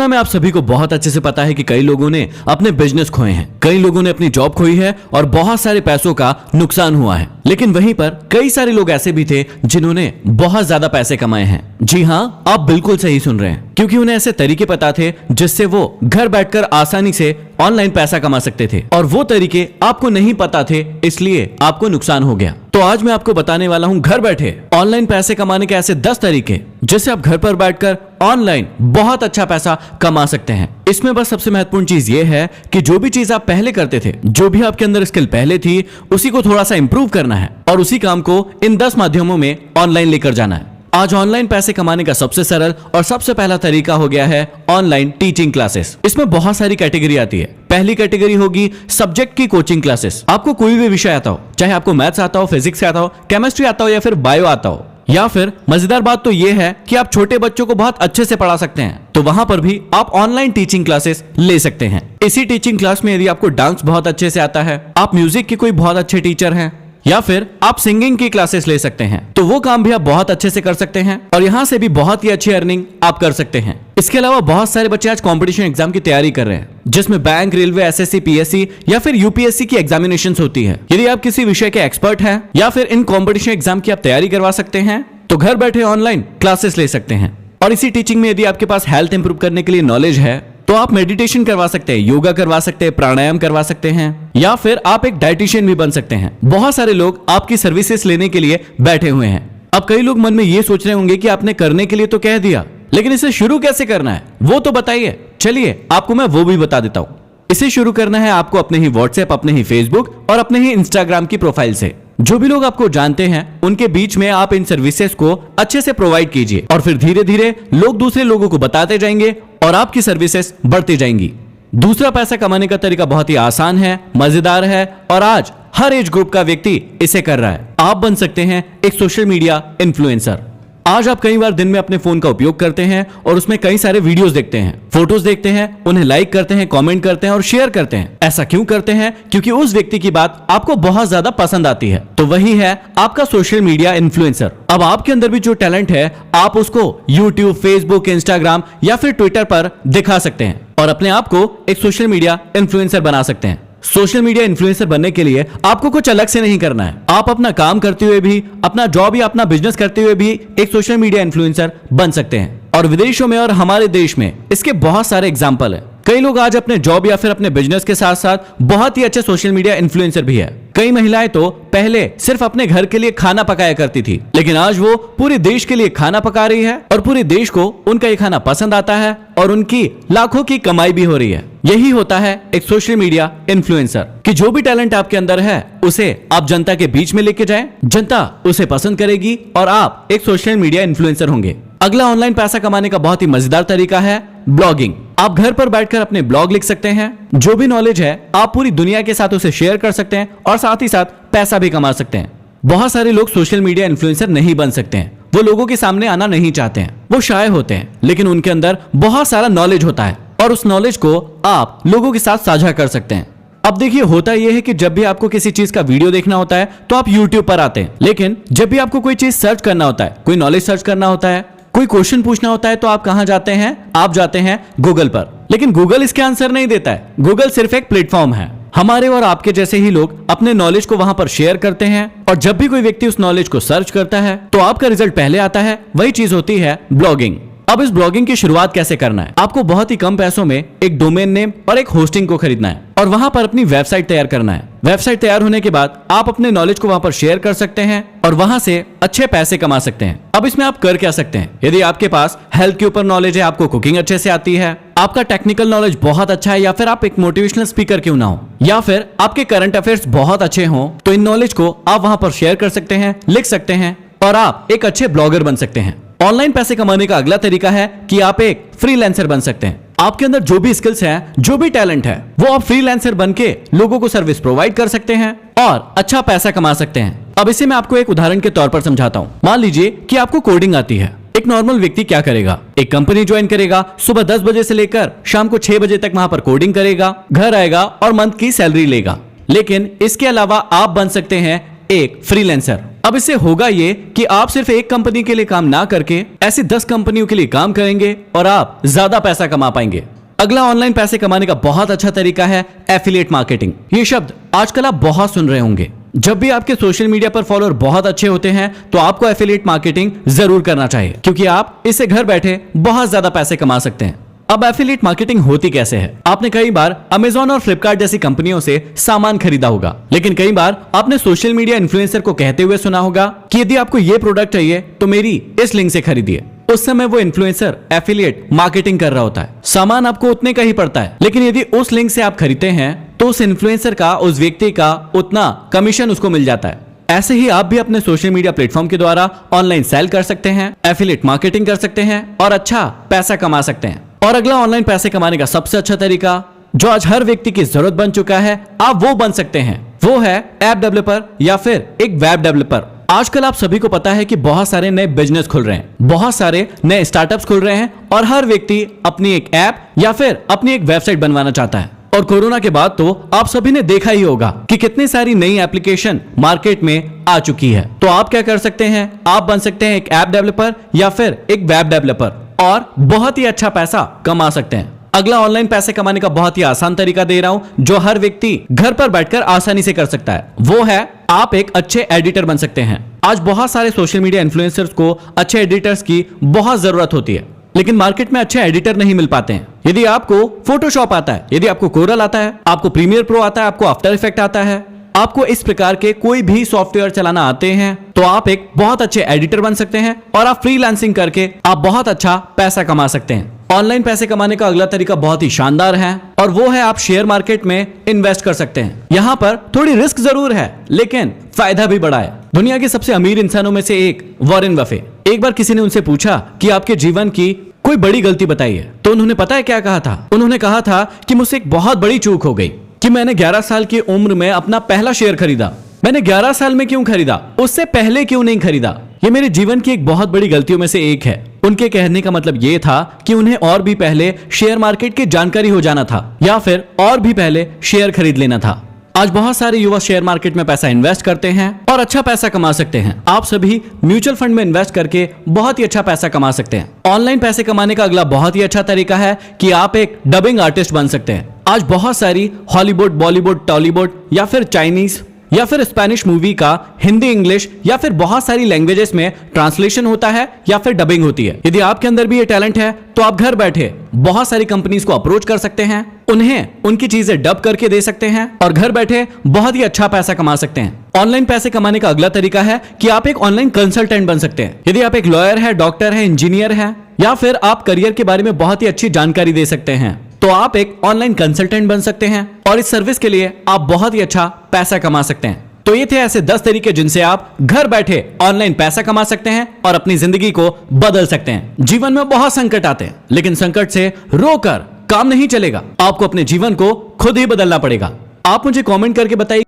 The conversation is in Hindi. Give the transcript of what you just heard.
में आप सभी को बहुत अच्छे से पता है कि कई लोगों ने अपने बिजनेस खोए हैं, कई लोगों ने अपनी जॉब खोई है और बहुत सारे पैसों का नुकसान हुआ है। लेकिन वहीं पर कई सारे लोग ऐसे भी थे जिन्होंने बहुत ज्यादा पैसे कमाए हैं। जी हाँ, आप बिल्कुल सही सुन रहे हैं, क्योंकि उन्हें ऐसे तरीके पता थे जिससे वो घर बैठकर आसानी से ऑनलाइन पैसा कमा सकते थे, और वो तरीके आपको नहीं पता थे, इसलिए आपको नुकसान हो गया। तो आज मैं आपको बताने वाला हूं घर बैठे ऑनलाइन पैसे कमाने के ऐसे 10 तरीके जिससे आप घर पर बैठकर ऑनलाइन बहुत अच्छा पैसा कमा सकते हैं। इसमें बस सबसे महत्वपूर्ण चीज ये है कि जो भी चीज आप पहले करते थे, जो भी आपके अंदर स्किल पहले थी, उसी को थोड़ा सा इंप्रूव करना है और उसी काम को इन 10 माध्यमों में ऑनलाइन लेकर जाना है। आज ऑनलाइन पैसे कमाने का सबसे सरल और सबसे पहला तरीका हो गया है ऑनलाइन टीचिंग क्लासेस। इसमें बहुत सारी कैटेगरी आती है। पहली कैटेगरी होगी सब्जेक्ट की कोचिंग क्लासेस। आपको कोई भी विषय आता हो, चाहे आपको मैथ्स आता हो, फिजिक्स आता हो, केमिस्ट्री आता हो या फिर बायो आता हो, या फिर मजेदार बात तो यह है कि आप छोटे बच्चों को बहुत अच्छे से पढ़ा सकते हैं, तो वहां पर भी आप ऑनलाइन टीचिंग क्लासेस ले सकते हैं। इसी टीचिंग क्लास में यदि आपको डांस बहुत अच्छे से आता है, आप म्यूजिक के कोई बहुत अच्छे टीचर हैं, या फिर आप सिंगिंग की क्लासेस ले सकते हैं, तो वो काम भी आप बहुत अच्छे से कर सकते हैं और यहाँ से भी बहुत ही अच्छी अर्निंग आप कर सकते हैं। इसके अलावा बहुत सारे बच्चे आज कंपटीशन एग्जाम की तैयारी कर रहे हैं, जिसमें बैंक, रेलवे, एसएससी, पीएससी या फिर यूपीएससी की एग्जामिनेशंस होती है। यदि आप किसी विषय के एक्सपर्ट हैं या फिर इन कंपटीशन एग्जाम की आप तैयारी करवा सकते हैं, तो घर बैठे ऑनलाइन क्लासेस ले सकते हैं। और इसी टीचिंग में यदि आपके पास हेल्थ इंप्रूव करने के लिए नॉलेज है, तो आप मेडिटेशन करवा सकते हैं, योगा करवा सकते हैं, प्राणायाम करवा सकते हैं, या फिर आप एक डाइटिशियन भी बन सकते हैं। बहुत सारे लोग आपकी सर्विसेज लेने के लिए बैठे हुए हैं। अब कई लोग मन में ये सोच रहे होंगे कि आपने करने के लिए तो कह दिया, लेकिन इसे शुरू कैसे करना है वो तो बताइए। चलिए आपको मैं वो भी बता देता हूँ। इसे शुरू करना है आपको अपने ही व्हाट्सएप, अपने ही फेसबुक और अपने ही इंस्टाग्राम की प्रोफाइल से। जो भी लोग आपको जानते हैं उनके बीच में आप इन सर्विसेज को अच्छे से प्रोवाइड कीजिए, और फिर धीरे धीरे लोग दूसरे लोगों को बताते जाएंगे और आपकी सर्विसेज बढ़ती जाएंगी। दूसरा पैसा कमाने का तरीका बहुत ही आसान है, मजेदार है और आज हर एज ग्रुप का व्यक्ति इसे कर रहा है। आप बन सकते हैं एक सोशल मीडिया इन्फ्लुएंसर। आज आप कई बार दिन में अपने फोन का उपयोग करते हैं और उसमें कई सारे वीडियोस देखते हैं, फोटोज देखते हैं, उन्हें लाइक करते हैं, कमेंट करते हैं और शेयर करते हैं। ऐसा क्यों करते हैं? क्योंकि उस व्यक्ति की बात आपको बहुत ज्यादा पसंद आती है। तो वही है आपका सोशल मीडिया इन्फ्लुएंसर। अब आपके अंदर भी जो टैलेंट है, आप उसको यूट्यूब, फेसबुक, इंस्टाग्राम या फिर ट्विटर पर दिखा सकते हैं और अपने आप को एक सोशल मीडिया इन्फ्लुएंसर बना सकते हैं। सोशल मीडिया इन्फ्लुएंसर बनने के लिए आपको कुछ अलग से नहीं करना है। आप अपना काम करते हुए भी, अपना जॉब या अपना बिजनेस करते हुए भी एक सोशल मीडिया इन्फ्लुएंसर बन सकते हैं। और विदेशों में और हमारे देश में इसके बहुत सारे एग्जाम्पल है। कई लोग आज अपने जॉब या फिर अपने बिजनेस के साथ साथ बहुत ही अच्छे सोशल मीडिया इन्फ्लुएंसर भी है। कई महिलाएं तो पहले सिर्फ अपने घर के लिए खाना पकाया करती थी, लेकिन आज वो पूरे देश के लिए खाना पका रही है और पूरे देश को उनका ये खाना पसंद आता है और उनकी लाखों की कमाई भी हो रही है। यही होता है एक सोशल मीडिया इन्फ्लुएंसर, कि जो भी टैलेंट आपके अंदर है उसे आप जनता के बीच में लेके जाएं, जनता उसे पसंद करेगी और आप एक सोशल मीडिया इन्फ्लुएंसर होंगे। अगला ऑनलाइन पैसा कमाने का बहुत ही मजेदार तरीका है ब्लॉगिंग। आप घर पर बैठकर अपने ब्लॉग लिख सकते हैं। जो भी नॉलेज है आप पूरी दुनिया के साथ उसे शेयर कर सकते हैं और साथ ही साथ पैसा भी कमा सकते हैं। बहुत सारे लोग सोशल मीडिया इन्फ्लुएंसर नहीं बन सकते हैं, वो लोगों के सामने आना नहीं चाहते हैं, वो शाय होते हैं, लेकिन उनके अंदर बहुत सारा नॉलेज होता है और उस नॉलेज को आप लोगों के साथ साझा कर सकते हैं। अब देखिए, होता यह है कि जब भी आपको किसी चीज का वीडियो देखना होता है तो आप YouTube पर आते हैं, लेकिन जब भी आपको कोई चीज सर्च करना होता है, कोई नॉलेज सर्च करना होता है, कोई क्वेश्चन पूछना होता है, तो आप कहां जाते हैं? आप जाते हैं गूगल पर। लेकिन गूगल इसके आंसर नहीं देता है। गूगल सिर्फ एक प्लेटफॉर्म है। हमारे और आपके जैसे ही लोग अपने नॉलेज को वहां पर शेयर करते हैं, और जब भी कोई व्यक्ति उस नॉलेज को सर्च करता है तो आपका रिजल्ट पहले आता है। वही चीज होती है ब्लॉगिंग। अब इस ब्लॉगिंग की शुरुआत कैसे करना है? आपको बहुत ही कम पैसों में एक डोमेन नेम और एक होस्टिंग को खरीदना है और वहां पर अपनी वेबसाइट तैयार करना है। वेबसाइट तैयार होने के बाद आप अपने नॉलेज को वहां पर शेयर कर सकते हैं और वहां से अच्छे पैसे कमा सकते हैं। अब इसमें आप कर क्या सकते हैं? यदि आपके पास हेल्थ के ऊपर नॉलेज है, आपको कुकिंग अच्छे से आती है, आपका टेक्निकल नॉलेज बहुत अच्छा है, या फिर आप एक मोटिवेशनल स्पीकर क्यों ना हो, या फिर आपके करंट अफेयर्स बहुत अच्छे हों, तो इन नॉलेज को आप वहां पर शेयर कर सकते हैं, लिख सकते हैं और आप एक अच्छे ब्लॉगर बन सकते हैं। ऑनलाइन पैसे कमाने का अगला तरीका है कि आप एक फ्रीलांसर बन सकते हैं। आपके अंदर जो भी स्किल्स हैं, जो भी टैलेंट है, वो आप फ्रीलांसर बन के लोगों को सर्विस प्रोवाइड कर सकते हैं और अच्छा पैसा कमा सकते हैं। अब इसे मैं आपको एक उदाहरण के तौर पर समझाता हूँ। मान लीजिए कि आपको कोडिंग आती है। एक नॉर्मल व्यक्ति क्या करेगा? एक कंपनी ज्वाइन करेगा, सुबह 10 बजे से लेकर शाम को 6 बजे तक वहां पर कोडिंग करेगा, घर आएगा और मंथ की सैलरी लेगा। लेकिन इसके अलावा आप बन सकते हैं एक फ्रीलांसर। अब इससे होगा ये कि आप सिर्फ एक कंपनी के लिए काम ना करके ऐसी 10 कंपनियों के लिए काम करेंगे और आप ज्यादा पैसा कमा पाएंगे। अगला ऑनलाइन पैसे कमाने का बहुत अच्छा तरीका है एफिलिएट मार्केटिंग। ये शब्द आजकल आप बहुत सुन रहे होंगे। जब भी आपके सोशल मीडिया पर फॉलोअर बहुत अच्छे होते हैं तो आपको एफिलिएट मार्केटिंग जरूर करना चाहिए, क्योंकि आप इससे घर बैठे बहुत ज्यादा पैसे कमा सकते हैं। अब एफिलिएट मार्केटिंग होती कैसे है? आपने कई बार अमेज़न और फ्लिपकार्ट जैसी कंपनियों से सामान खरीदा होगा, लेकिन कई बार आपने सोशल मीडिया इन्फ्लुएंसर को कहते हुए सुना होगा कि यदि आपको ये प्रोडक्ट चाहिए तो मेरी इस लिंक से खरीदिए। उस समय वो इन्फ्लुएंसर एफिलिएट मार्केटिंग कर रहा होता है। सामान आपको उतने का ही पड़ता है, लेकिन यदि उस लिंक से आप खरीदते हैं तो उस इन्फ्लुएंसर का, उस व्यक्ति का उतना कमीशन उसको मिल जाता है। ऐसे ही आप भी अपने सोशल मीडिया प्लेटफॉर्म के द्वारा ऑनलाइन सेल कर सकते हैं, एफिलिएट मार्केटिंग कर सकते हैं और अच्छा पैसा कमा सकते हैं। और अगला ऑनलाइन पैसे कमाने का सबसे अच्छा तरीका जो आज हर व्यक्ति की जरूरत बन चुका है, आप वो बन सकते हैं, वो है ऐप डेवलपर या फिर एक वेब डेवलपर। आजकल आप सभी को पता है कि बहुत सारे नए बिजनेस खुल रहे हैं, बहुत सारे नए स्टार्टअप्स खुल रहे हैं और हर व्यक्ति अपनी एक ऐप या फिर अपनी एक वेबसाइट बनवाना चाहता है। और कोरोना के बाद तो आप सभी ने देखा ही होगा कि कितनी सारी नई एप्लीकेशन मार्केट में आ चुकी है। तो आप क्या कर सकते हैं? आप बन सकते हैं एक ऐप डेवलपर या फिर एक वेब डेवलपर और बहुत ही अच्छा पैसा कमा सकते हैं। अगला ऑनलाइन पैसे कमाने का बहुत ही आसान तरीका दे रहा हूं जो हर व्यक्ति घर पर बैठकर आसानी से कर सकता है, वो है आप एक अच्छे एडिटर बन सकते हैं। आज बहुत सारे सोशल मीडिया इन्फ्लुएंसर्स को अच्छे एडिटर्स की बहुत जरूरत होती है, लेकिन मार्केट में अच्छे एडिटर नहीं मिल पाते हैं। यदि आपको फोटोशॉप आता है, यदि आपको कोरल आता है, आपको प्रीमियर प्रो आता है, आपको आफ्टर इफेक्ट आता है, आपको इस प्रकार के कोई भी सॉफ्टवेयर चलाना आते हैं, तो आप एक बहुत अच्छे एडिटर बन सकते हैं और आप फ्रीलांसिंग करके आप बहुत अच्छा पैसा कमा सकते हैं। ऑनलाइन पैसे कमाने का अगला तरीका बहुत ही शानदार है और वो है आप शेयर मार्केट में इन्वेस्ट कर सकते हैं। यहाँ पर थोड़ी रिस्क जरूर है, लेकिन फायदा भी बड़ा है। दुनिया के सबसे अमीर इंसानों में से एक वॉरेन बफे, एक बार किसी ने उनसे पूछा कि आपके जीवन की कोई बड़ी गलती बताइए, तो उन्होंने पता है क्या कहा था? उन्होंने कहा था कि मुझसे एक बहुत बड़ी चूक हो गई कि मैंने 11 साल की उम्र में अपना पहला शेयर खरीदा। मैंने 11 साल में क्यों खरीदा? उससे पहले क्यों नहीं खरीदा? ये मेरे जीवन की एक बहुत बड़ी गलतियों में से एक है। उनके कहने का मतलब ये था कि उन्हें और भी पहले शेयर मार्केट की जानकारी हो जाना था या फिर और भी पहले शेयर खरीद लेना था। आज बहुत सारे युवा शेयर मार्केट में पैसा इन्वेस्ट करते हैं और अच्छा पैसा कमा सकते हैं। आप सभी म्यूचुअल फंड में इन्वेस्ट करके बहुत ही अच्छा पैसा कमा सकते हैं। ऑनलाइन पैसे कमाने का अगला बहुत ही अच्छा तरीका है कि आप एक डबिंग आर्टिस्ट बन सकते हैं। आज बहुत सारी हॉलीवुड, बॉलीवुड, टॉलीवुड या फिर चाइनीज या फिर स्पेनिश मूवी का हिंदी, इंग्लिश या फिर बहुत सारी लैंग्वेजेस में ट्रांसलेशन होता है या फिर डबिंग होती है। यदि आपके अंदर भी ये टैलेंट है तो आप घर बैठे बहुत सारी कंपनीज को अप्रोच कर सकते हैं, उन्हें उनकी चीजें डब करके दे सकते हैं और घर बैठे बहुत ही अच्छा पैसा कमा सकते हैं। ऑनलाइन पैसे कमाने का अगला तरीका है कि आप एक ऑनलाइन कंसल्टेंट बन सकते हैं। यदि आप एक लॉयर है, डॉक्टर है, इंजीनियर है या फिर आप करियर के बारे में बहुत ही अच्छी जानकारी दे सकते हैं, तो आप एक ऑनलाइन कंसल्टेंट बन सकते हैं और इस सर्विस के लिए आप बहुत ही अच्छा पैसा कमा सकते हैं। तो ये थे ऐसे 10 तरीके जिनसे आप घर बैठे ऑनलाइन पैसा कमा सकते हैं और अपनी जिंदगी को बदल सकते हैं। जीवन में बहुत संकट आते हैं, लेकिन संकट से रोकर काम नहीं चलेगा। आपको अपने जीवन को खुद ही बदलना पड़ेगा। आप मुझे कमेंट करके बताइए